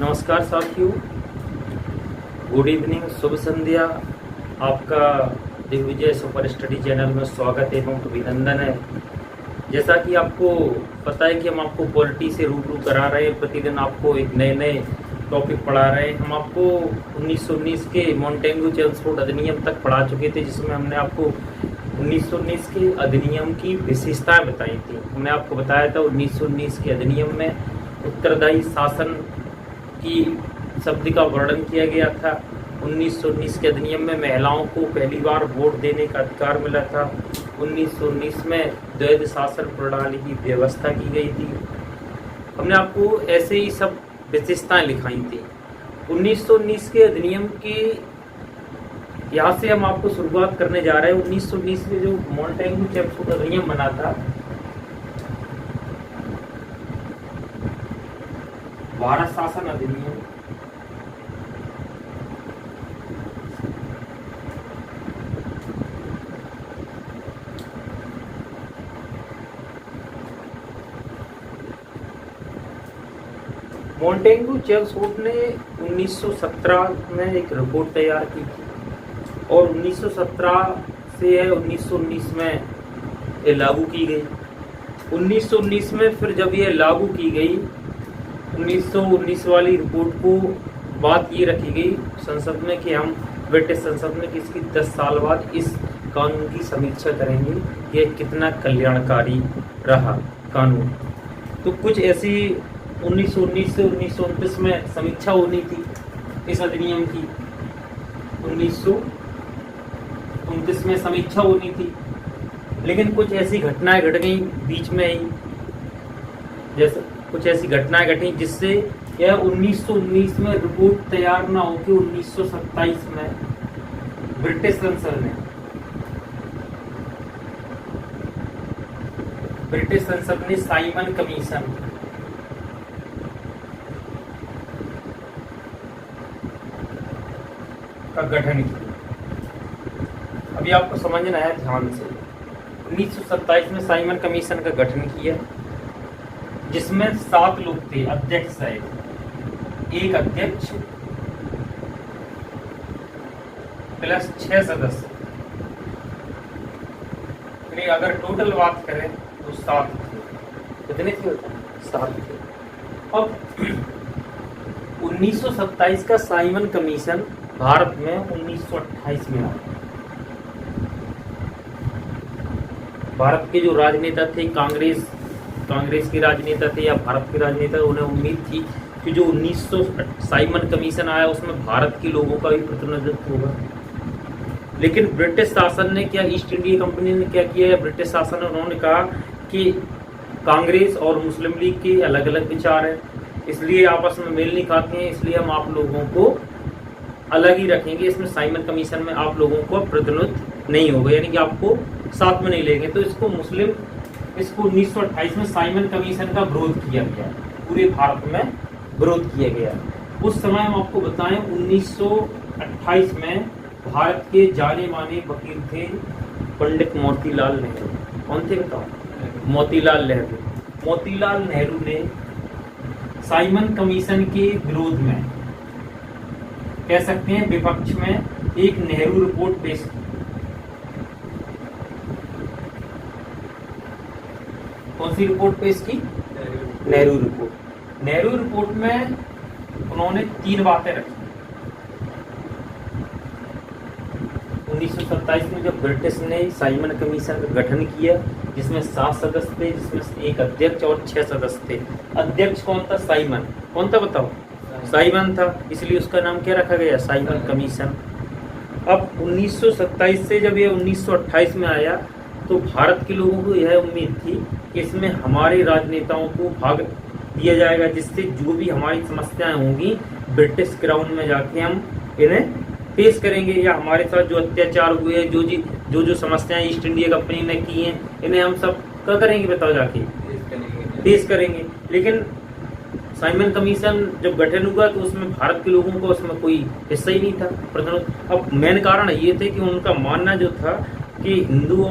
नमस्कार साथियों, good evening, शुभ संध्या। आपका दिग्विजय सुपर स्टडी चैनल में स्वागत एवं अभिनंदन है। जैसा कि आपको पता है कि हम आपको पॉलिटी से रूबरू करा रहे हैं, प्रतिदिन आपको एक नए नए टॉपिक पढ़ा रहे हैं। हम आपको 1919 के मोंटेगू चेम्सफोर्ड अधिनियम तक पढ़ा चुके थे, जिसमें हमने आपको 1919 के अधिनियम की विशेषताएं बताई थी। हमने आपको बताया था 1919 के अधिनियम में उत्तरदायी शासन की शब्द का वर्णन किया गया था। 1919 के अधिनियम में महिलाओं को पहली बार वोट देने का अधिकार मिला था। 1919 में द्वैध शासन प्रणाली की व्यवस्था की गई थी। हमने आपको ऐसे ही सब विशेषताएं लिखाई थी। 1919 के अधिनियम की यहाँ से हम आपको शुरुआत करने जा रहे हैं। 1919 में जो मोंटेगू चेम्सफोर्ड अधिनियम बना था, भारत शासन अधिनियम, मोंटेगू चेम्सफोर्ड ने 1917 में एक रिपोर्ट तैयार की थी और 1917 से 1919 में ये लागू की गई। 1919 में फिर जब ये लागू की गई, 1919 वाली रिपोर्ट को बात ये रखी गई संसद में कि हम ब्रिटिश संसद में कि इसकी 10 साल बाद इस कानून की समीक्षा करेंगे, ये कितना कल्याणकारी रहा कानून। तो कुछ ऐसी 1919 से 1929 में समीक्षा होनी थी इस अधिनियम की। 1929 में समीक्षा होनी थी, लेकिन कुछ ऐसी घटनाएं घट गई बीच में ही, जैसे कुछ ऐसी घटनाएं घटी जिससे यह 1919 में रिपोर्ट तैयार ना होकर 1927 में ब्रिटिश संसद ने साइमन कमीशन का गठन किया। अभी आपको समझना है ध्यान से। 1927 में साइमन कमीशन का गठन किया, जिसमें 7 लोग थे, अध्यक्ष साहब, एक अध्यक्ष प्लस 6 सदस्य। अगर टोटल बात करें तो 7 थे। कितने थे? 7 थे। अब 1927 का साइमन कमीशन भारत में 1928 में आया। भारत के जो राजनेता थे, कांग्रेस के राजनेता थे या भारत के राजनेता, उन्हें उम्मीद थी कि जो 1900 साइमन कमीशन आया उसमें भारत के लोगों का भी प्रतिनिधित्व होगा। लेकिन ब्रिटिश शासन ने क्या, ईस्ट इंडिया कंपनी ने क्या किया, ब्रिटिश शासन ने उन्होंने कहा कि कांग्रेस और मुस्लिम लीग के अलग अलग विचार हैं, इसलिए आपस में मेल नहीं खाते हैं, इसलिए हम आप लोगों को अलग ही रखेंगे। इसमें साइमन कमीशन में आप लोगों को प्रतिनिधित्व नहीं होगा, यानी कि आपको साथ में नहीं लेंगे। तो इसको 1928 में साइमन कमीशन का विरोध किया गया, पूरे भारत में विरोध किया गया। उस समय हम आपको बताएं 1928 में भारत के जाने माने वकील थे पंडित मोतीलाल नेहरू। कौन थे बताओ? मोतीलाल नेहरू। मोतीलाल नेहरू ने साइमन कमीशन के विरोध में, कह सकते हैं विपक्ष में, एक नेहरू रिपोर्ट पेश की। कौन सी रिपोर्ट पेश की? नेहरू रिपोर्ट। नेहरू रिपोर्ट में उन्होंने 3 बातें रखी। 1927 में जब ब्रिटिश ने साइमन कमीशन का गठन किया, जिसमें 7 सदस्य थे, जिसमें एक अध्यक्ष और 6 सदस्य थे। अध्यक्ष कौन था? साइमन। कौन था बताओ? साइमन था, इसलिए उसका नाम क्या रखा गया? Simon commission. अब 1927 से जब ये 1928 में आया, तो भारत के लोगों को यह उम्मीद थी कि इसमें हमारे राजनेताओं को भाग दिया जाएगा, जिससे जो भी हमारी समस्याएं होंगी ब्रिटिश क्राउन में जाके हम इन्हें पेश करेंगे, या हमारे साथ जो अत्याचार हुए, जो समस्याएं ईस्ट इंडिया कंपनी ने की हैं, इन्हें हम सब क्या करेंगे बताओ? जाके पेश करेंगे। लेकिन साइमन कमीशन जब गठन हुआ तो उसमें भारत के लोगों को उसमें कोई हिस्सा ही नहीं था। अब मेन कारण ये थे कि उनका मानना जो था कि हिंदू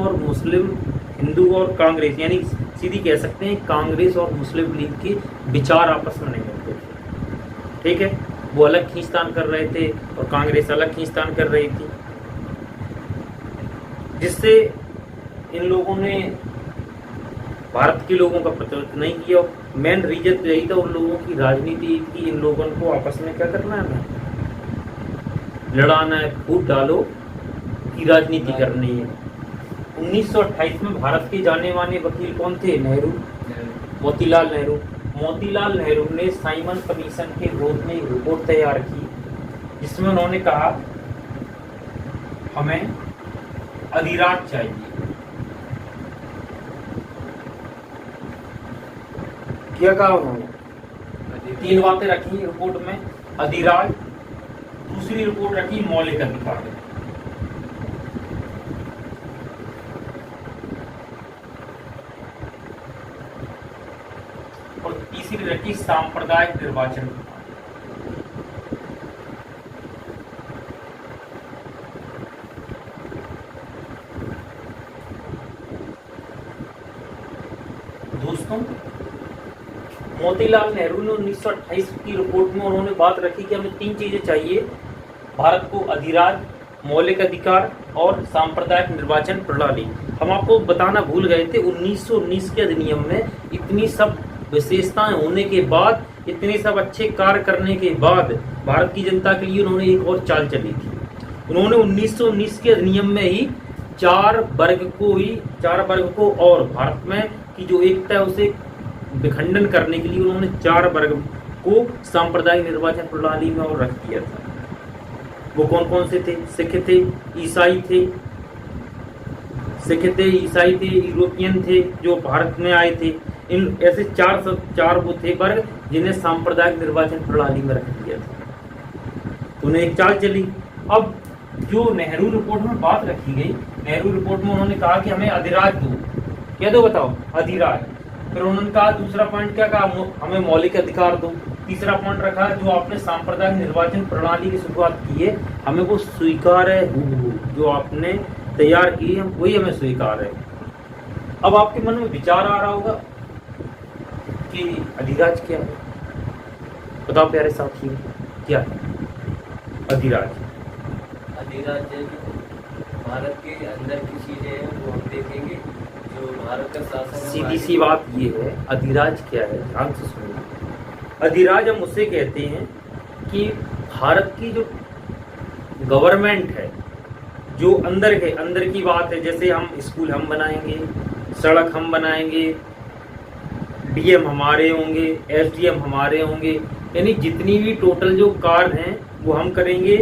और कांग्रेस, यानी सीधी कह सकते हैं कांग्रेस और मुस्लिम लीग के विचार आपस में नहीं होते थे। ठीक है, वो अलग खींचतान कर रहे थे और कांग्रेस अलग खींचतान कर रही थी, जिससे इन लोगों ने भारत के लोगों का प्रतिनिधित्व नहीं किया। मेन रीजन तो यही था उन लोगों की राजनीति की, इन लोगों को आपस में क्या करना है, लड़ाना है, फूट डालो की राजनीति करनी है। 1928 में भारत के जाने माने वकील कौन थे? नेहरू, मोतीलाल नेहरू। मोतीलाल नेहरू ने साइमन कमीशन के विरोध में एक रिपोर्ट तैयार की, जिसमें उन्होंने कहा हमें अधिराज चाहिए। क्या कहा उन्होंने? 3 बातें रखी रिपोर्ट में, अधिराज, दूसरी रिपोर्ट रखी मौलिक अधिकार, और तीसरी रखी सांप्रदायिक निर्वाचन। दोस्तों, मोतीलाल नेहरू ने 1928 की रिपोर्ट में उन्होंने बात रखी कि हमें 3 चीजें चाहिए भारत को, अधिराज, मौलिक अधिकार और सांप्रदायिक निर्वाचन प्रणाली। हम आपको बताना भूल गए थे, 1919 के अधिनियम में इतनी सब विशेषताएं होने के बाद, इतने सब अच्छे कार्य करने के बाद, भारत की जनता के लिए उन्होंने एक और चाल चली थी। उन्होंने 1919 के अधिनियम में ही 4 वर्ग को और भारत में की जो एकता है उसे विखंडन करने के लिए उन्होंने 4 वर्ग को सांप्रदायिक निर्वाचन प्रणाली में और रख दिया था। वो कौन कौन से थे? सिख थे, ईसाई थे, यूरोपियन थे जो भारत में आए थे। इन ऐसे 4 वो थे वर्ग जिन्हें सांप्रदायिक निर्वाचन प्रणाली में रख दिया था। उन्हें एक चाल चली। अब जो नेहरू रिपोर्ट में बात रखी गई, नेहरू रिपोर्ट में उन्होंने कहा कि हमें अधिराज दो। क्या दो? बताओ। अधिराज। फिर उन्होंने कहा, दूसरा पॉइंट क्या कहा? हमें मौलिक अधिकार दो। तीसरा पॉइंट रखा, जो आपने सांप्रदायिक निर्वाचन प्रणाली की शुरुआत की है हमें वो स्वीकार है, जो आपने तैयार की है वही हमें स्वीकार है। अब आपके मन में विचार आ रहा होगा कि अधिराज क्या है? बताओ प्यारे साथियों, क्या है अधिराज? अधिराज भारत के अंदर की चीजें हैं वो हम देखेंगे, जो भारत का शासन। सीधी सी बात ये है, अधिराज क्या है, ध्यान से सुनिए। अधिराज हम उसे कहते हैं कि भारत की जो गवर्नमेंट है, जो अंदर की बात है, जैसे हम स्कूल हम बनाएंगे, सड़क हम बनाएंगे, डीएम हमारे होंगे, एसडीएम हमारे होंगे, यानी जितनी भी टोटल जो कार्य हैं वो हम करेंगे।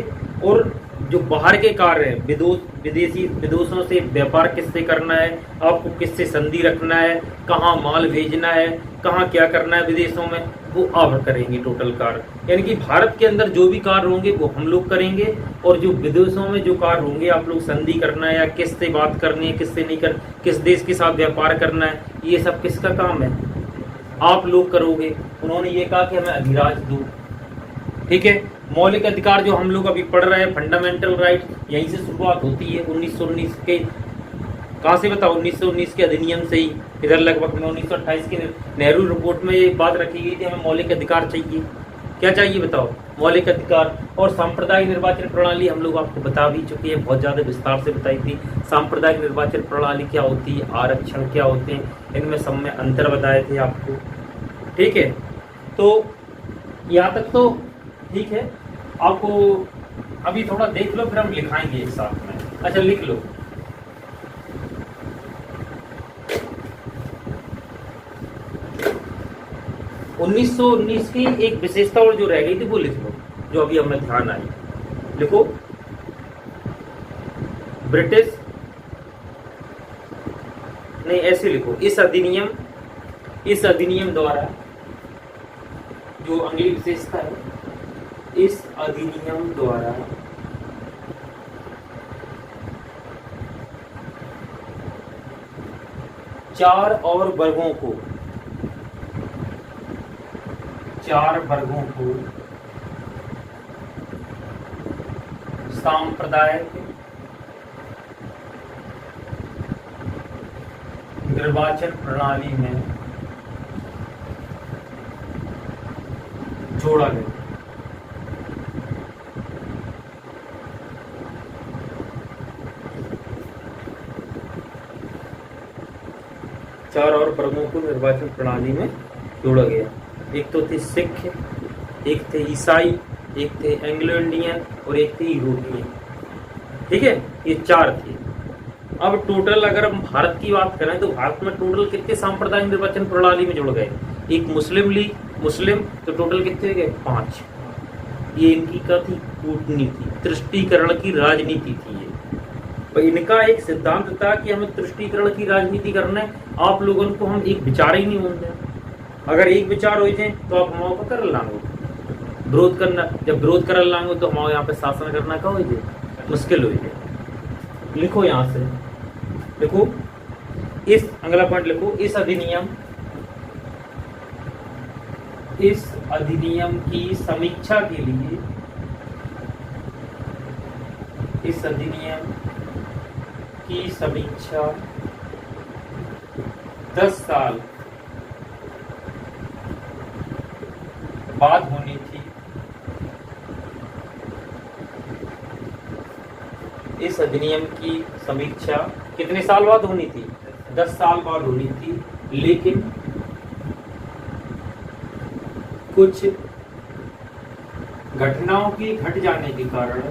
और जो बाहर के कार्य हैं, विदेशों से व्यापार किससे करना है, आपको किससे संधि रखना है, कहाँ माल भेजना है, कहाँ क्या करना है विदेशों में, वो आप करेंगे टोटल कार्य। यानी कि भारत के अंदर जो भी कार्य होंगे वो हम लोग करेंगे, और जो विदेशों में जो कार्य होंगे आप लोग संधि करना है या किससे बात करनी है, किससे नहीं कर, किस देश के साथ व्यापार करना है, ये सब किसका काम है? आप लोग करोगे। उन्होंने ये कहा कि हमें अधिराज दो। ठीक है। मौलिक अधिकार जो हम लोग अभी पढ़ रहे हैं, फंडामेंटल राइट, यहीं से शुरुआत होती है 1919 के। कहाँ से बताओ? 1919 के अधिनियम से ही। इधर लगभग में 1928 के नेहरू रिपोर्ट में ये बात रखी गई थी, हमें मौलिक अधिकार चाहिए। क्या चाहिए बताओ? मौलिक अधिकार। और सांप्रदायिक निर्वाचन प्रणाली हम लोग आपको बता भी चुके हैं, बहुत ज़्यादा विस्तार से बताई थी। सांप्रदायिक निर्वाचन प्रणाली क्या होती है, आरक्षण क्या होते हैं, इनमें सब में अंतर बताए थे आपको। ठीक है, तो यहाँ तक तो ठीक है। आपको अभी थोड़ा देख लो, फिर हम लिखाएंगे एक साथ में। अच्छा, लिख लो। उन्नीस सौ 19 की एक विशेषता और जो रह गई थी वो लिख लो, जो अभी हमें ध्यान आई। लिखो, ब्रिटिश, नहीं ऐसे लिखो, इस अधिनियम द्वारा जो अगली विशेषता है, इस अधिनियम द्वारा चार वर्गों को सांप्रदायिक निर्वाचन प्रणाली में जोड़ा गया। 4 और वर्गों को निर्वाचन प्रणाली में जोड़ा गया। एक तो थे सिख, एक थे ईसाई, एक थे एंग्लो इंडियन और एक थे यूरोपियन। ठीक है, ये 4 थे। अब टोटल अगर हम भारत की बात करें तो भारत में टोटल कितने सांप्रदायिक निर्वाचन प्रणाली में जुड़ गए? एक मुस्लिम लीग, मुस्लिम, तो टोटल कितने गए? 5। ये इनकी क्या थी? कूटनीति, तुष्टीकरण की राजनीति थी ये। तो इनका एक सिद्धांत था कि हमें तुष्टीकरण की राजनीति करना है, आप लोगों को हम एक विचार ही नहीं होते। अगर एक विचार हो जाए तो आप हमारे को कर लाओगे विरोध करना, जब विरोध कर लाओगे तो हमारे यहाँ पे शासन करना क्या हो जाए? मुश्किल हो जाए। लिखो यहाँ से, देखो इस अगला पॉइंट लिखो, इस अधिनियम की समीक्षा के लिए, इस अधिनियम की समीक्षा 10 साल बाद होनी थी। इस अधिनियम की समीक्षा कितने साल बाद होनी थी? 10 साल बाद होनी थी, लेकिन कुछ घटनाओं के घट जाने के कारण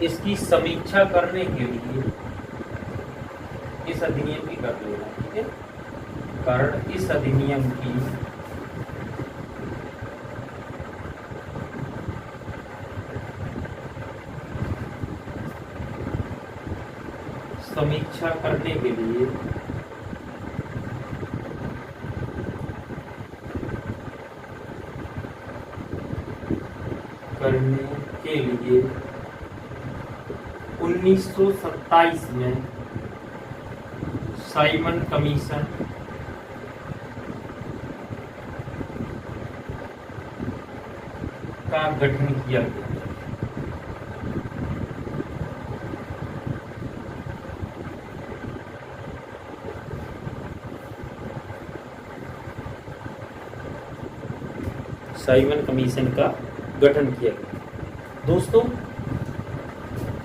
इसकी समीक्षा करने के लिए इस अधिनियम की कर लेना, ठीक है, कारण इस अधिनियम की समीक्षा करने के लिए करने के लिए 1927 में साइमन कमीशन का गठन किया गया। साइमन कमीशन का गठन किया गया। दोस्तों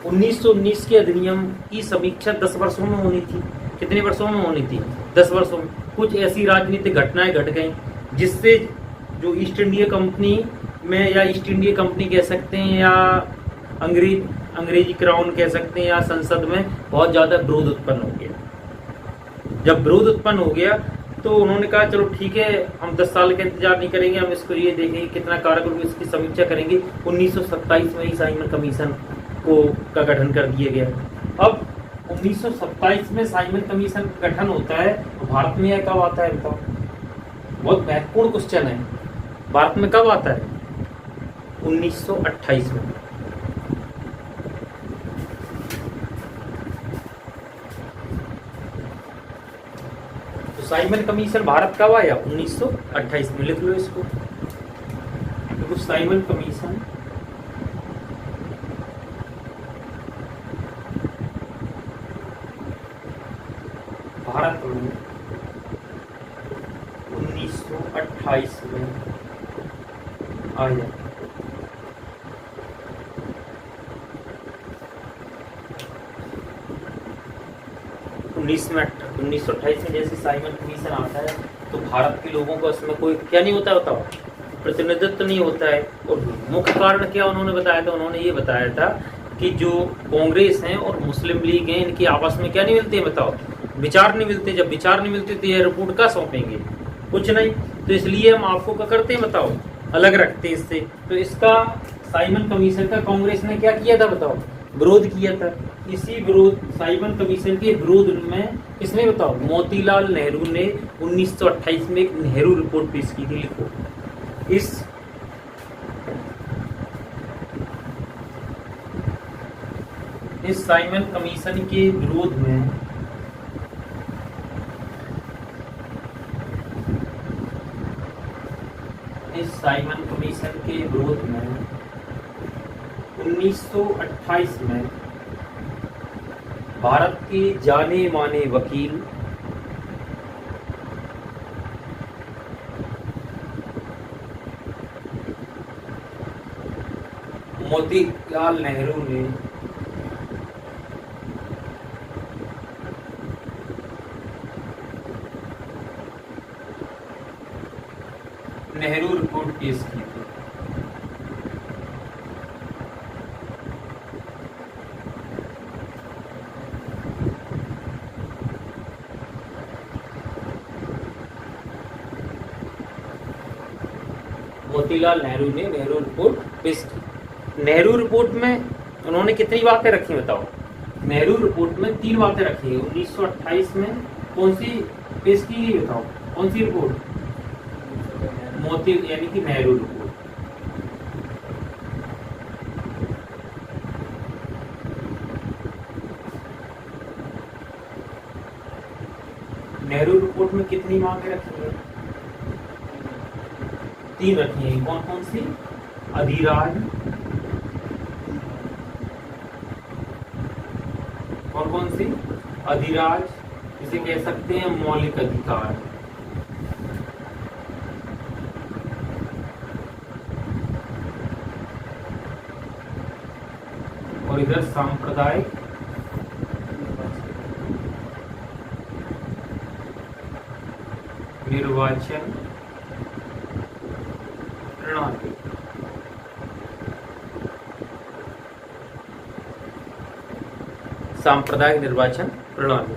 1919 के अधिनियम की समीक्षा 10 वर्षों में होनी थी। कितने वर्षों में होनी थी? 10 वर्षों में। कुछ ऐसी राजनीतिक घटनाएं घट गई जिससे जो ईस्ट इंडिया कंपनी में, या ईस्ट इंडिया कंपनी कह सकते हैं, या अंग्रेजी क्राउन कह सकते हैं, या संसद में बहुत ज्यादा विरोध उत्पन्न हो गया। जब विरोध उत्पन्न हो गया तो उन्होंने कहा चलो ठीक है, हम 10 साल का इंतजार नहीं करेंगे, हम इसको ये देखेंगे कितना कारगर, इसकी समीक्षा करेंगे। 1927 में ही साइमन कमीशन का गठन कर दिया गया। अब 1927 में साइमन कमीशन का गठन होता है तो भारत में यह कब आता है बताओ? बहुत महत्वपूर्ण क्वेश्चन है। भारत में कब आता है? 1928 में। तो साइमन कमीशन भारत कब आया? 1928 में। लिख लो इसको। तो साइमन कमीशन भारत में 1928 में आया। उन्नीस सौ 28 में जैसे साइमन कमीशन आता है तो भारत के लोगों को इसमें कोई क्या नहीं होता है बताओ? प्रतिनिधित्व नहीं होता है। और मुख्य कारण क्या उन्होंने बताया था? उन्होंने ये बताया था कि जो कांग्रेस हैं और मुस्लिम लीग हैं, इनकी आपस में क्या नहीं मिलती है बताओ? विचार नहीं मिलते। जब विचार नहीं मिलते तो ये रिपोर्ट का सौंपेंगे? कुछ नहीं। तो इसलिए हम आपको क्या करते हैं बताओ? अलग रखते हैं इससे। तो इसका साइमन कमीशन का कांग्रेस ने क्या किया था बताओ? विरोध किया था। इसी विरोध, साइमन कमीशन के विरोध में किसने बताओ? मोतीलाल नेहरू ने 1928 में एक नेहरू रिपोर्ट पेश की थी। लिखो इस साइमन कमीशन के विरोध में साइमन कमीशन के विरोध में 1928 में भारत के जाने माने वकील मोतीलाल नेहरू ने नेहरू रिपोर्ट पेश की थी। मोतीलाल नेहरू ने नेहरू रिपोर्ट पेश की। नेहरू रिपोर्ट में उन्होंने कितनी बातें रखी बताओ? नेहरू रिपोर्ट में 3 बातें रखी है। 1928 में कौन सी पेश की गई बताओ? कौन सी रिपोर्ट? मोती यानी कि नेहरू रिपोर्ट। नेहरू रिपोर्ट में कितनी मांगे रखी है? 3 रखी है। कौन कौन सी? अधिराज, कौन कौन सी? अधिराज, इसे कह सकते हैं मौलिक अधिकार, और इधर सांप्रदायिक निर्वाचन प्रणाली। सांप्रदायिक निर्वाचन प्रणाली।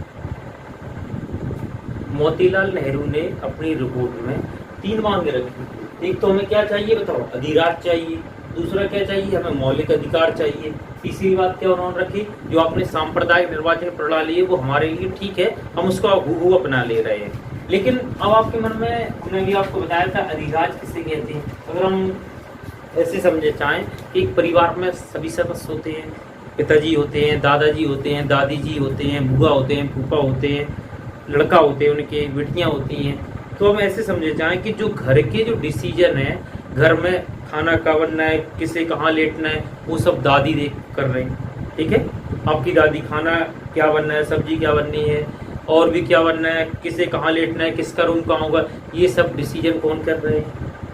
मोतीलाल नेहरू ने अपनी रिपोर्ट में 3 मांगे रखी। एक तो हमें क्या चाहिए बताओ? अधिराज चाहिए। दूसरा क्या चाहिए? हमें मौलिक अधिकार चाहिए। तीसरी बात क्या उन्होंने रखी? जो आपने सांप्रदायिक निर्वाचन प्रणाली है वो हमारे लिए ठीक है, हम उसको हूबहू अपना ले रहे हैं। लेकिन अब आपके मन में, हमने भी आपको बताया था अधिराज किसे कहते हैं। अगर हम ऐसे समझे चाहें कि एक परिवार में सभी सदस्य होते हैं, पिताजी होते हैं, दादाजी होते हैं, दादी जी होते हैं, बुआ होते हैं, फूफा होते हैं, लड़का होते हैं, उनके बेटियां होती हैं। तो हम ऐसे समझे चाहें कि जो घर के जो डिसीजन है, घर में खाना का बनना है, किसे कहाँ लेटना है, वो सब दादी देख कर रहे हैं। ठीक है, आपकी दादी खाना क्या बनना है, सब्जी क्या बननी है, और भी क्या बनना है, किसे कहाँ लेटना है, किसका रूम कहाँ होगा, ये सब डिसीजन कौन कर रहे हैं?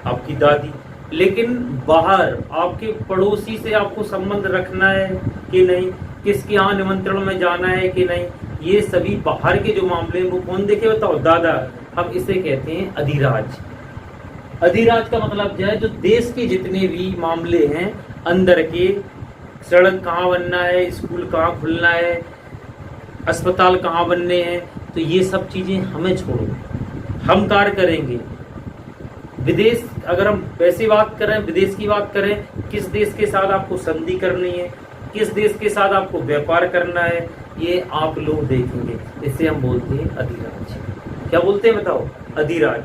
आपकी दादी। लेकिन बाहर आपके पड़ोसी से आपको संबंध रखना है कि नहीं, किसके यहाँ निमंत्रण में जाना है कि नहीं, ये सभी बाहर के जो मामले हैं वो कौन देखे बताओ? दादा। हम इसे कहते हैं अधिराज। अधिराज का मतलब जो है, जो देश के जितने भी मामले हैं अंदर के, सड़क कहाँ बनना है, स्कूल कहाँ खुलना है, अस्पताल कहाँ बनने हैं, तो ये सब चीजें हमें छोड़ो, हम कार्य करेंगे। विदेश, अगर हम वैसी बात करें, विदेश की बात करें, किस देश के साथ आपको संधि करनी है, किस देश के साथ आपको व्यापार करना है, ये आप लोग देखेंगे। इसे हम बोलते हैं अधिराज। क्या बोलते हैं बताओ? अधिराज।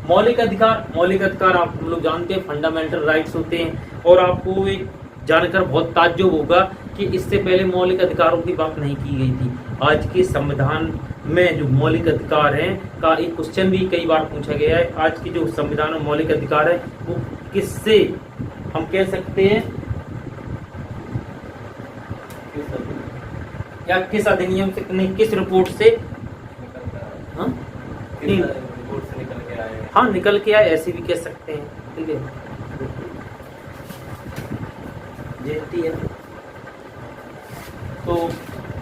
मौलिक अधिकार, मौलिक अधिकार आप लोग जानते हैं फंडामेंटल राइट्स होते हैं। और आपको एक जानकर बहुत ताज्जुब होगा कि इससे पहले मौलिक अधिकारों की बात नहीं की गई थी। आज के संविधान में जो मौलिक अधिकार हैं का एक क्वेश्चन भी कई बार पूछा गया है। आज के जो संविधान में मौलिक अधिकार है वो किससे हम कह सकते हैं, या किस अधिनियम से नहीं, किस रिपोर्ट से? हाँ, रिपोर्ट से निकल के आए। हाँ, निकल के आए, ऐसे भी कह सकते हैं। ठीक है, जयंती है। तो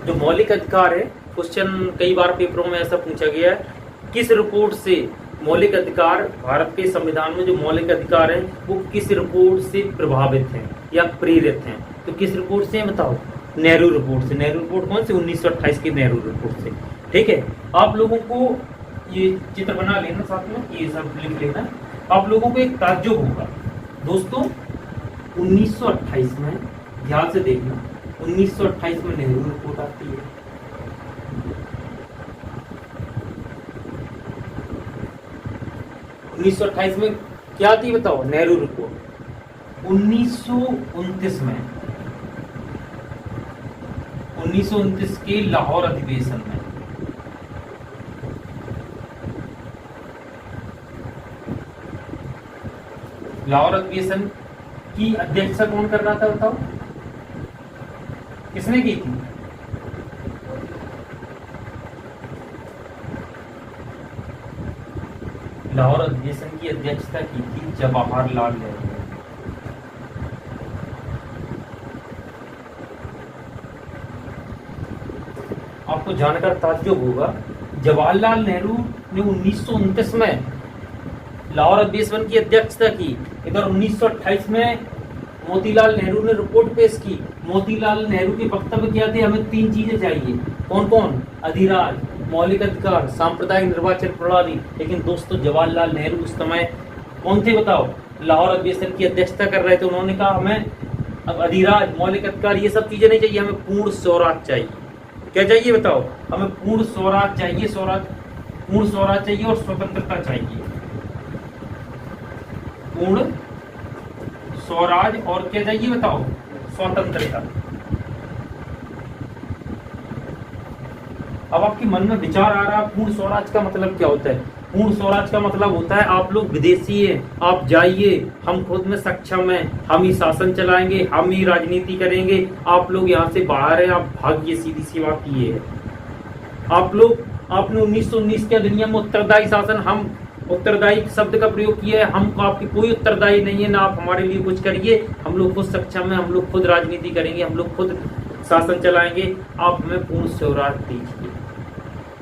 जो मौलिक अधिकार है, क्वेश्चन कई बार पेपरों में ऐसा पूछा गया है, किस रिपोर्ट से मौलिक अधिकार, भारत के संविधान में जो मौलिक अधिकार हैं वो किस रिपोर्ट से प्रभावित हैं या प्रेरित हैं? तो किस रिपोर्ट से बताओ? नेहरू रिपोर्ट से। नेहरू रिपोर्ट कौन सी? 1928 की नेहरू रिपोर्ट से। ठीक है, आप लोगों को ये चित्र बना लेना, साथ में ये सब लिख लेना। आप लोगों को एक ताज्जुब होगा दोस्तों, 1928 में, ध्यान से देखना, 1928 में नेहरू रिपोर्ट आती है। उन्नीस में क्या आती है बताओ? नेहरू रिपोर्ट। 1929 में, 1929 के लाहौर अधिवेशन में लाहौर अधिवेशन की अध्यक्षता कौन कर रहा था बताओ? किसने की थी? लाहौर अधिवेशन की अध्यक्षता की थी जवाहरलाल नेहरू। आपको जानकर ताज्जुब होगा, जवाहरलाल नेहरू ने 1929 में लाहौर अधिवेशन की अध्यक्षता की। इधर 1928 में मोतीलाल नेहरू ने रिपोर्ट पेश की। मोतीलाल नेहरू के वक्तव्य क्या थे? हमें 3 चीजें चाहिए। कौन कौन? अधिराज, मौलिक अधिकार, सांप्रदायिक निर्वाचन प्रणाली। लेकिन दोस्तों जवाहरलाल नेहरू उस समय कौन थे बताओ? लाहौर अधिवेशन की अध्यक्षता कर रहे थे। उन्होंने कहा हमें अब अधिराज, मौलिक अधिकार ये सब चीजें नहीं चाहिए, हमें पूर्ण स्वराज चाहिए। क्या चाहिए बताओ? हमें पूर्ण स्वराज चाहिए, पूर्ण स्वराज चाहिए और स्वतंत्रता चाहिए। पूर्ण स्वराज और क्या चाहिए बताओ? स्वतंत्रता। अब आपके मन में विचार आ रहा है पूर्ण स्वराज का मतलब क्या होता है? पूर्ण स्वराज का मतलब होता है आप लोग विदेशी हैं, आप जाइए, हम खुद में सक्षम हैं, हम ही शासन चलाएंगे, हम ही राजनीति करेंगे, आप लोग यहाँ से बाहर हैं, आप भागिए। सीधी सी बात ये है। आप लोग, आपने 1919 के दुनिया में उत्तरदायी शासन, हम उत्तरदायी शब्द का प्रयोग किया है, हम आपकी कोई उत्तरदायी नहीं है, ना आप हमारे लिए कुछ करिए, हम लोग खुद सक्षम हैं, हम लोग खुद राजनीति करेंगे, हम लोग खुद शासन चलाएंगे, आप हमें पूर्ण स्वराज दीजिए।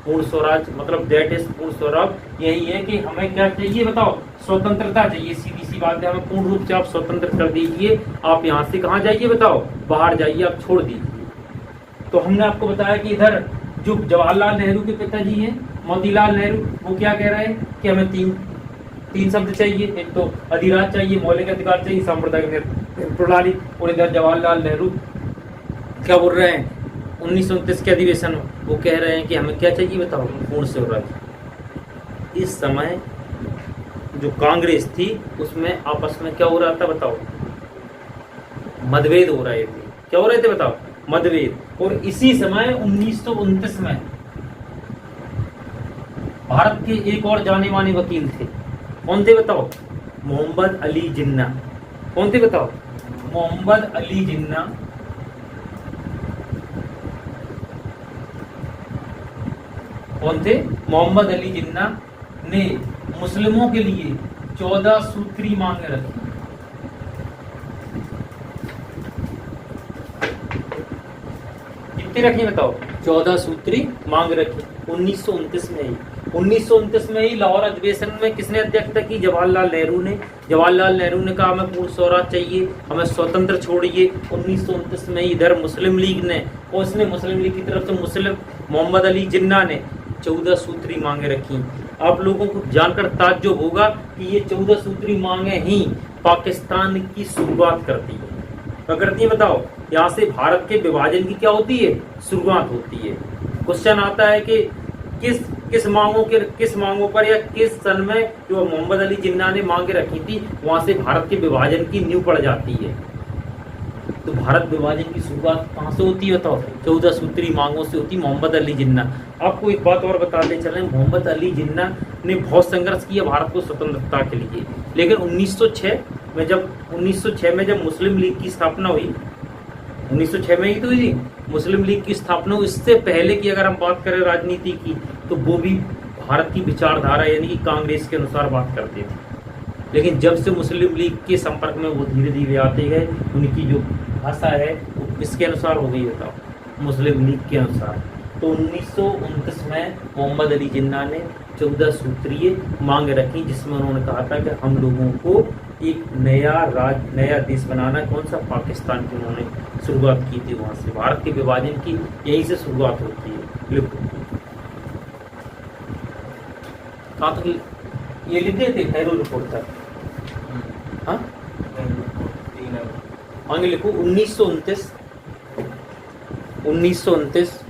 पूर्ण स्वराज मतलब दैट इज पूर्ण स्वराज यही है कि हमें क्या चाहिए बताओ? स्वतंत्रता चाहिए। सीधी सी बात है, हमें पूर्ण रूप से आप स्वतंत्र कर दीजिए। आप यहाँ से कहाँ जाइए बताओ? बाहर जाइए, आप छोड़ दीजिए। तो हमने आपको बताया कि इधर जो जवाहरलाल नेहरू के पिताजी हैं मोतीलाल नेहरू, वो क्या कह रहे हैं कि हमें तीन शब्द चाहिए। एक तो अधिराज चाहिए, मौलिक अधिकार चाहिए, सांप्रदायिक प्रणाली। और इधर जवाहरलाल नेहरू क्या बोल रहे हैं 1929 के अधिवेशन में? वो कह रहे हैं कि हमें क्या चाहिए बताओ? पूर्ण स्वराज। इस समय जो कांग्रेस थी उसमें आपस में क्या हो रहा था बताओ? मतभेद हो रहे थे। क्या हो रहे थे बताओ? मतभेद। और इसी समय 1929 में भारत के एक और जाने माने वकील थे। कौन थे बताओ? मोहम्मद अली जिन्ना। कौन थे बताओ? मोहम्मद अली जिन्ना। कौन थे? मोहम्मद अली जिन्ना ने मुस्लिमों के लिए 14 सूत्री मांगे रखी। कितनी रखी बताओ? 14 सूत्री मांग रखी 1929 में ही। 1929 में ही लाहौर अधिवेशन में किसने अध्यक्षता की? जवाहरलाल नेहरू ने। जवाहरलाल नेहरू ने कहा हमें पूर्ण स्वराज चाहिए, हमें स्वतंत्र छोड़िए। 1929 में इधर मुस्लिम लीग ने, और उसने मुस्लिम लीग की तरफ से मुस्लिम मोहम्मद अली जिन्ना ने 14 सूत्री मांगे रखी। आप लोगों को जानकर ताज्जुब होगा कि ये 14 सूत्री मांगे ही पाकिस्तान की शुरुआत करती है। क्या करती है बताओ? यहाँ से भारत के विभाजन की क्या होती है? शुरुआत होती है। क्वेश्चन आता है कि किस मांगों पर या किस सन में जो मोहम्मद अली जिन्ना ने मांगे रखी थी वहां से भारत के विभाजन की नींव पड़ जाती है। तो भारत विभाजन की शुरुआत कहाँ से होती है बताओ? 14 सूत्री मांगों से होती। मोहम्मद अली जिन्ना। आपको एक बात और बताते चले, मोहम्मद अली जिन्ना ने बहुत संघर्ष किया भारत को स्वतंत्रता के लिए। लेकिन 1906 में जब मुस्लिम लीग की स्थापना हुई, 1906 में ही तो हुई मुस्लिम लीग की स्थापना। इससे पहले की अगर हम बात करें राजनीति की, तो वो भी भारत की विचारधारा यानी कि कांग्रेस के अनुसार बात करते थे। लेकिन जब से मुस्लिम लीग के संपर्क में वो धीरे धीरे आते गए, उनकी जो भाषा है वो किसके अनुसार हो गई बताओ? मुस्लिम लीग के अनुसार। तो 1929 में मोहम्मद अली जिन्ना ने 14 सूत्रीय मांग रखी, जिसमें उन्होंने कहा था कि हम लोगों को एक नया देश बनाना। कौन सा? पाकिस्तान की उन्होंने शुरुआत की थी। वहां से भारत के विभाजन की यहीं से शुरुआत होती है। लिखो कहाँ तक ये लिखे थे? नेहरू रिपोर्ट तक। हाँ आगे लिखो 1929 1929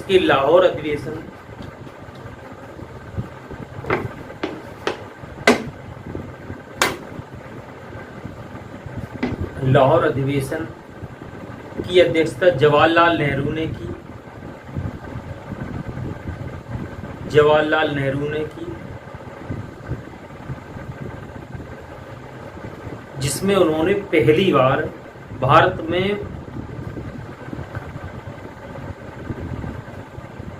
के लाहौर अधिवेशन की अध्यक्षता जवाहरलाल नेहरू ने की, जिसमें उन्होंने पहली बार भारत में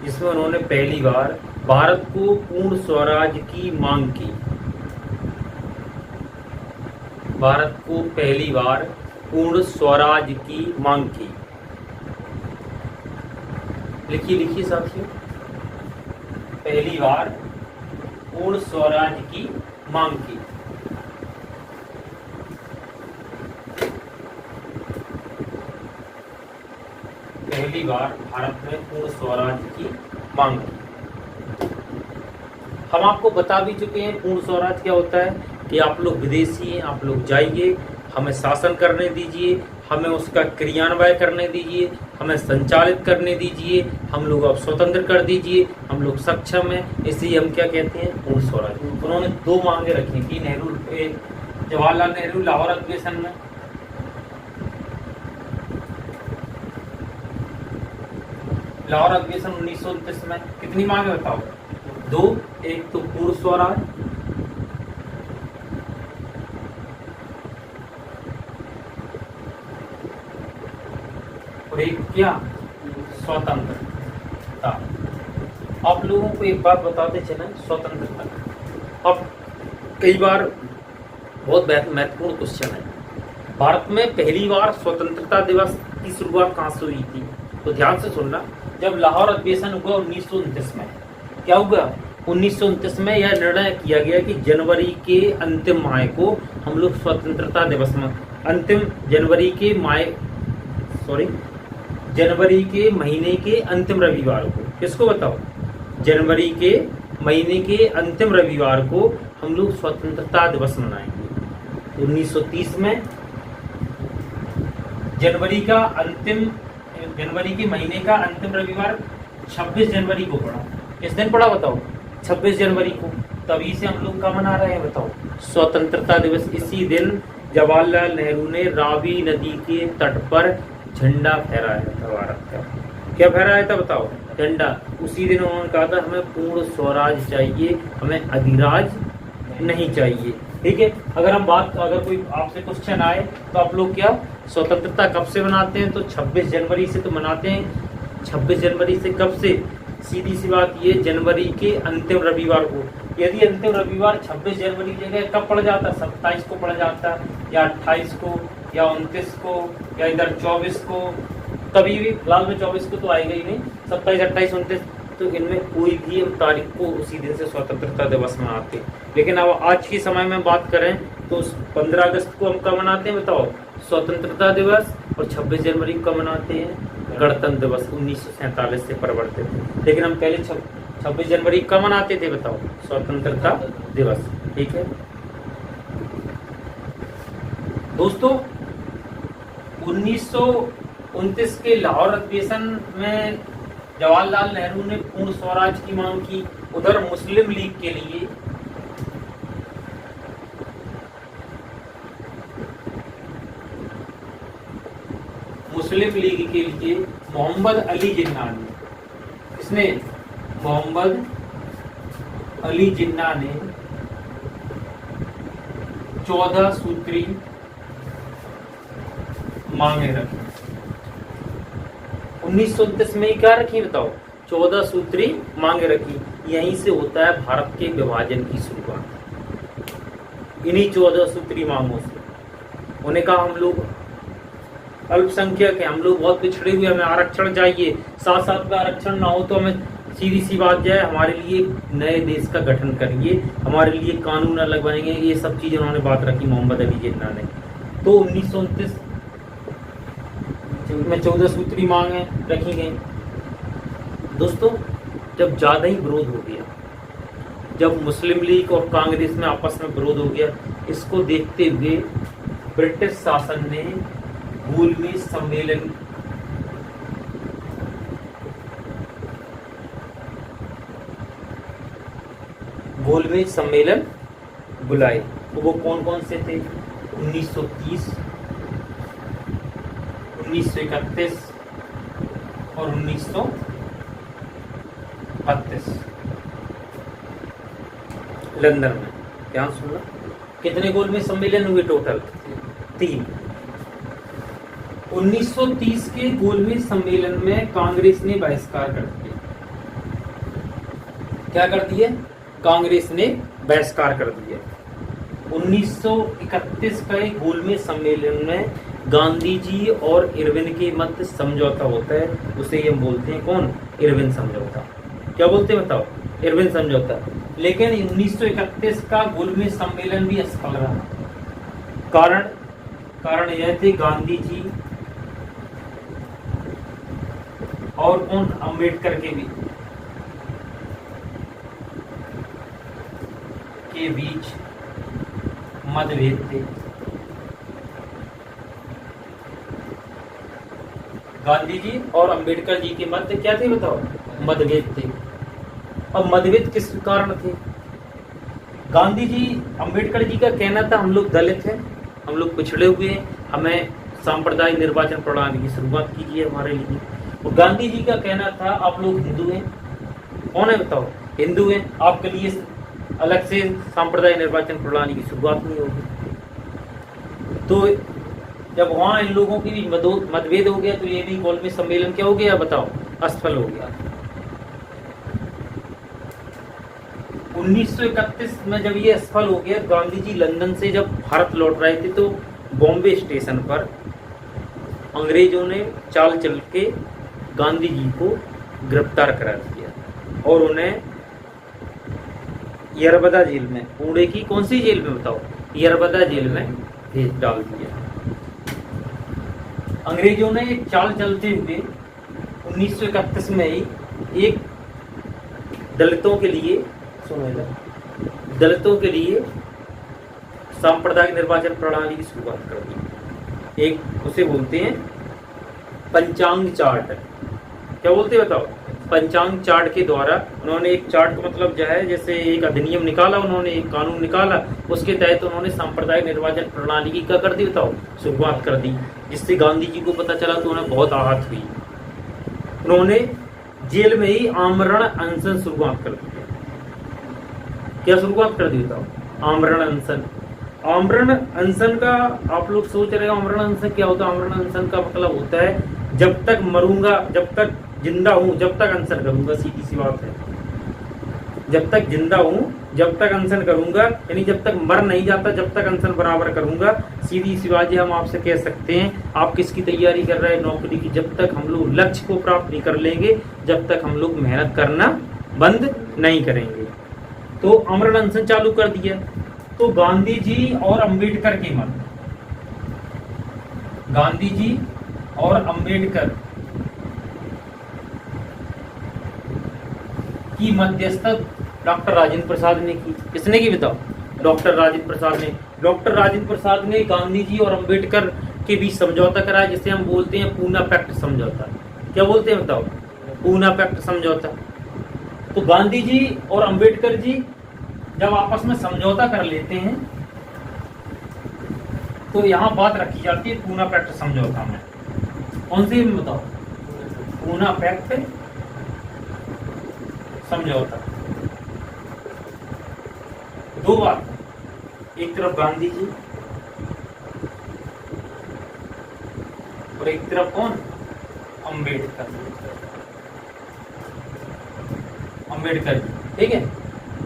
जिसमें उन्होंने पहली बार भारत को पूर्ण स्वराज की मांग की। भारत को पहली बार पूर्ण स्वराज की मांग की। लिखिए लिखिए साथियों, पहली बार पूर्ण स्वराज की मांग की। पहली बार भारत में पूर्ण स्वराज की मांग की। हम आपको बता भी चुके हैं पूर्ण स्वराज क्या होता है, कि आप लोग विदेशी हैं, आप लोग जाइए, हमें शासन करने दीजिए, हमें उसका क्रियान्वयन करने दीजिए, हमें संचालित करने दीजिए, हम लोग अब स्वतंत्र कर दीजिए, हम लोग सक्षम हैं, इसलिए हम क्या कहते हैं, पूर्ण स्वराज। उन्होंने 2 मांगे रखी थी जवाहरलाल नेहरू लाहौर अधिवेशन में। लाहौर अधिवेशन 1929 में कितनी मांगे बताओ? 2। एक तो पूर्ण स्वराज, और एक क्या, स्वतंत्रता। आप लोगों को एक बात बताते चले, स्वतंत्रता। अब कई बार बहुत महत्वपूर्ण क्वेश्चन है, भारत में पहली बार स्वतंत्रता दिवस की शुरुआत कहाँ से हुई थी? तो ध्यान से सुनना, जब लाहौर अधिवेशन हुआ 1929 में। क्या हुआ 1929 में? यह निर्णय किया गया कि जनवरी के अंतिम माह को हम लोग स्वतंत्रता दिवस में, जनवरी के महीने के अंतिम रविवार को, किसको बताओ? जनवरी के महीने के अंतिम रविवार को हम लोग स्वतंत्रता दिवस मनाएंगे। 1930 में जनवरी के महीने का अंतिम रविवार 26 जनवरी को पड़ा। किस दिन पड़ा बताओ? 26 जनवरी को। तभी से हम लोग क्या मना रहे हैं बताओ? स्वतंत्रता दिवस। इसी दिन जवाहरलाल नेहरू ने रावी नदी के तट पर झंडा फहराया था भारत का। क्या फहराया था बताओ? झंडा। उसी दिन उन्होंने कहा था हमें पूर्ण स्वराज चाहिए, हमें अधिराज नहीं चाहिए। ठीक है, अगर कोई आपसे क्वेश्चन आए तो आप लोग क्या स्वतंत्रता कब से मनाते हैं? तो 26 जनवरी से तो मनाते हैं। 26 जनवरी से कब से? सीधी सी बात ये, जनवरी के अंतिम रविवार को। यदि अंतिम रविवार 26 जनवरी की जगह कब पड़ जाता? 27 को पड़ जाता, या 28 को, या 29 को, या इधर 24 को, कभी भी। फिलहाल में 24 को तो आएगा ही नहीं, 27, 28, 29, तो इनमें कोई भी हम तारीख को उसी दिन से स्वतंत्रता दिवस मनाते। लेकिन अब आज के समय में बात करें तो 15 अगस्त को हम कब मनाते हैं बताओ? स्वतंत्रता दिवस। और 26 जनवरी को कब मनाते हैं? गणतंत्र दिवस। 1947 से परिवर्तित है, लेकिन हम पहले 26 जनवरी कब मनाते थे बताओ? स्वतंत्रता दिवस। ठीक है दोस्तों, 1929 के लाहौर अधिवेशन में जवाहरलाल नेहरू ने पूर्ण स्वराज की मांग की। उधर मुस्लिम लीग के लिए मोहम्मद अली जिन्ना ने, इसने मोहम्मद अली जिन्ना ने 14 सूत्री मांगे रखी। 1929 में ही क्या रखी बताओ? 14 सूत्री मांगे रखी। यहीं से होता है भारत के विभाजन की शुरुआत, इन्हीं 14 सूत्री मांगों से। उन्हें कहा हम लोग अल्पसंख्यक है, हम लोग बहुत पिछड़े हुए, हमें आरक्षण चाहिए। साथ साथ में आरक्षण ना हो तो हमें सीधी सी बात जाए, हमारे लिए नए देश का गठन करिए, हमारे लिए कानून अलग बनेंगे। ये सब चीजें उन्होंने बात रखी मोहम्मद अली जिन्ना ने। तो 1929 में 14 सूत्री मांगे रखी गई। दोस्तों, जब ज्यादा ही विरोध हो गया, जब मुस्लिम लीग और कांग्रेस में आपस में विरोध हो गया, इसको देखते हुए ब्रिटिश शासन ने गोलमेज सम्मेलन बुलाए। तो वो कौन कौन से थे? 1930, 1931 और 1932 लंदन में। ध्यान सुनना, कितने गोलमेज सम्मेलन हुए टोटल? 3। 1930 के गोलमेज सम्मेलन में कांग्रेस ने बहिष्कार कर दिया। क्या कर दिया, कांग्रेस ने बहिष्कार कर दिया। 1931 के गोलमेज सम्मेलन में गांधी जी और इरविन के मध्य समझौता होता है, उसे ये बोलते हैं कौन, इरविन समझौता। क्या बोलते हैं बताओ, इरविन समझौता। लेकिन 1931 का गोलमेज सम्मेलन भी असफल रहा। कारण यह थे गांधी जी और कौन, अंबेडकर के बीच मतभेद थे। गांधी जी और अंबेडकर जी के मध्य क्या थे बताओ, मतभेद थे। अब मतभेद किस कारण थे, गांधी जी अंबेडकर जी का कहना था हम लोग दलित हैं, हम लोग पिछड़े हुए हैं, हमें सांप्रदायिक निर्वाचन प्रणाली की शुरुआत कीजिए हमारे लिए। और गांधी जी का कहना था आप लोग हिंदू हैं, कौन है बताओ, हिंदू हैं, आपके लिए अलग से सांप्रदायिक निर्वाचन प्रणाली की शुरुआत नहीं होगी। तो जब वहां इन लोगों की भी मतभेद हो गया तो ये भी गोलमेज सम्मेलन क्या हो गया बताओ, असफल हो गया। 1931 में जब ये असफल हो गया, गांधी जी लंदन से जब भारत लौट रहे थे तो बॉम्बे स्टेशन पर अंग्रेजों ने चाल चल के गांधी जी को गिरफ्तार करा दिया और उन्हें यरबदा जेल में, पुणे की कौन सी जेल में बताओ, यरबदा जेल में भेज डाल दिया। अंग्रेजों ने एक चाल चलते हुए 1931 में ही एक दलितों के लिए सांप्रदायिक निर्वाचन प्रणाली की शुरुआत कर दी। एक उसे बोलते हैं पंचांग चार्ट। क्या बोलते हैं बताओ, पंचांग चार्ट के द्वारा उन्होंने एक चार्ट का मतलब जो है जैसे एक अधिनियम निकाला, उन्होंने एक कानून निकाला, उसके तहत उन्होंने सांप्रदायिक निर्वाचन प्रणाली की क्या कर दी बताओ, शुरुआत कर दी। जिससे गांधी जी को पता चला तो उन्हें बहुत आहत हुई। उन्होंने जेल में ही आमरण अनशन शुरुआत कर दी। क्या शुरुआत कर दी बताओ, आमरण अनशन। आमरण अनशन का आप लोग सोच रहे हो आमरण अनशन क्या होता है, आमरण अनशन का मतलब होता है जब तक मरूंगा, जब तक जिंदा हूं जब तक अनशन करूंगा, सीधी सी बात है। जब तक जिंदा हूं जब तक अनशन करूंगा, यानी जब तक मर नहीं जाता जब तक अनशन बराबर करूंगा। सीधी सी बात हम आपसे कह सकते हैं, आप किसकी तैयारी कर रहे हैं, नौकरी की। जब तक हम लोग लक्ष्य को प्राप्त नहीं कर लेंगे, जब तक हम लोग मेहनत करना बंद नहीं करेंगे। तो आमरण अनशन चालू कर दिया। तो गांधी जी और अंबेडकर के मध्य, गांधी जी और अंबेडकर की मध्यस्थता डॉक्टर राजेंद्र प्रसाद ने की। किसने की बताओ, डॉक्टर राजेंद्र प्रसाद ने। डॉक्टर राजेंद्र प्रसाद ने गांधी जी और अंबेडकर के बीच समझौता कराया, जिसे हम बोलते हैं पूना पैक्ट समझौता। क्या बोलते हैं बताओ, पूना पैक्ट समझौता। तो गांधी जी और अंबेडकर जी जब आपस में समझौता कर लेते हैं तो यहाँ बात रखी जाती है पूना पैक्ट समझौता में। कौन सी बताओ, पूना पैक्ट समझौता। दो बात, एक तरफ गांधी जी और एक तरफ कौन, अंबेडकर जी। ठीक है,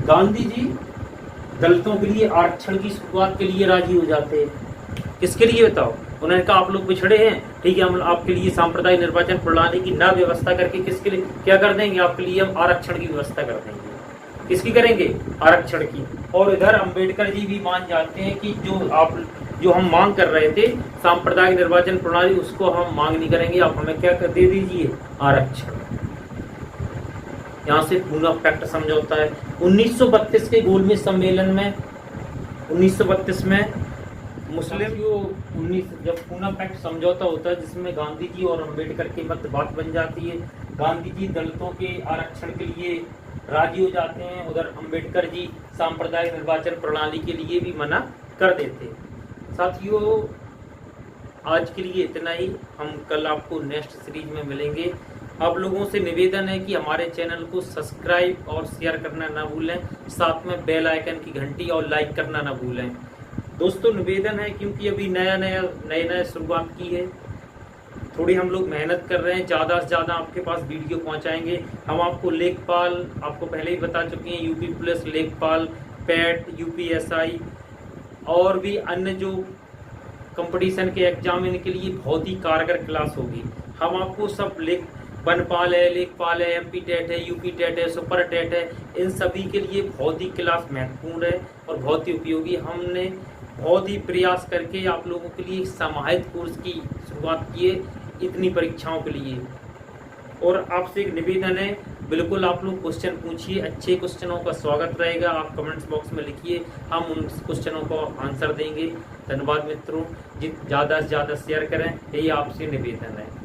गांधी जी दलितों के लिए आरक्षण की शुरुआत के लिए राजी हो जाते हैं। किसके लिए बताओ, उन्होंने कहा आप लोग पिछड़े हैं, ठीक है, हम आपके लिए सांप्रदायिक निर्वाचन प्रणाली की ना व्यवस्था करके किसके लिए क्या कर देंगे, आपके लिए हम आरक्षण की व्यवस्था कर देंगे। किसकी करेंगे, आरक्षण की। और इधर अंबेडकर जी भी मान जाते हैं कि जो हम मांग कर रहे थे सांप्रदायिक निर्वाचन प्रणाली, उसको हम मांग नहीं करेंगे, आप हमें क्या कर दे दीजिए, आरक्षण। यहाँ से पूना पैक्ट समझौता है। 1932 के गोलमेज सम्मेलन में 1932 में मुस्लिम जब पूना पैक्ट समझौता होता है जिसमें गांधी जी और अंबेडकर के मध्य बात बन जाती है। गांधी जी दलितों के आरक्षण के लिए राजी हो जाते हैं, उधर अंबेडकर जी सांप्रदायिक निर्वाचन प्रणाली के लिए भी मना कर देते हैं। साथियों, आज के लिए इतना ही, हम कल आपको नेक्स्ट सीरीज में मिलेंगे। आप लोगों से निवेदन है कि हमारे चैनल को सब्सक्राइब और शेयर करना ना भूलें, साथ में बेल आइकन की घंटी और लाइक करना ना भूलें। दोस्तों निवेदन है, क्योंकि अभी नया शुरुआत की है, थोड़ी हम लोग मेहनत कर रहे हैं, ज़्यादा से ज़्यादा आपके पास वीडियो पहुंचाएंगे। हम आपको लेखपाल, आपको पहले ही बता चुके हैं, यूपी पुलिस, लेखपाल, पैट, यूपीएसआई और भी अन्य जो कंपटीशन के एग्जाम, इनके लिए बहुत ही कारगर क्लास होगी। हम आपको सब वनपाल है, लेखपाल है, एमपी टेट है, यूपी टेट है, सुपर टेट है, इन सभी के लिए बहुत ही क्लास महत्वपूर्ण है और बहुत ही उपयोगी। हमने बहुत ही प्रयास करके आप लोगों के लिए समाहित कोर्स की शुरुआत की है इतनी परीक्षाओं के लिए। और आपसे एक निवेदन है, बिल्कुल आप लोग क्वेश्चन पूछिए, अच्छे क्वेश्चनों का स्वागत रहेगा। आप कमेंट्स बॉक्स में लिखिए, हम उन क्वेश्चनों को आंसर देंगे। धन्यवाद मित्रों, ज़्यादा से ज़्यादा शेयर करें, यही आपसे निवेदन है।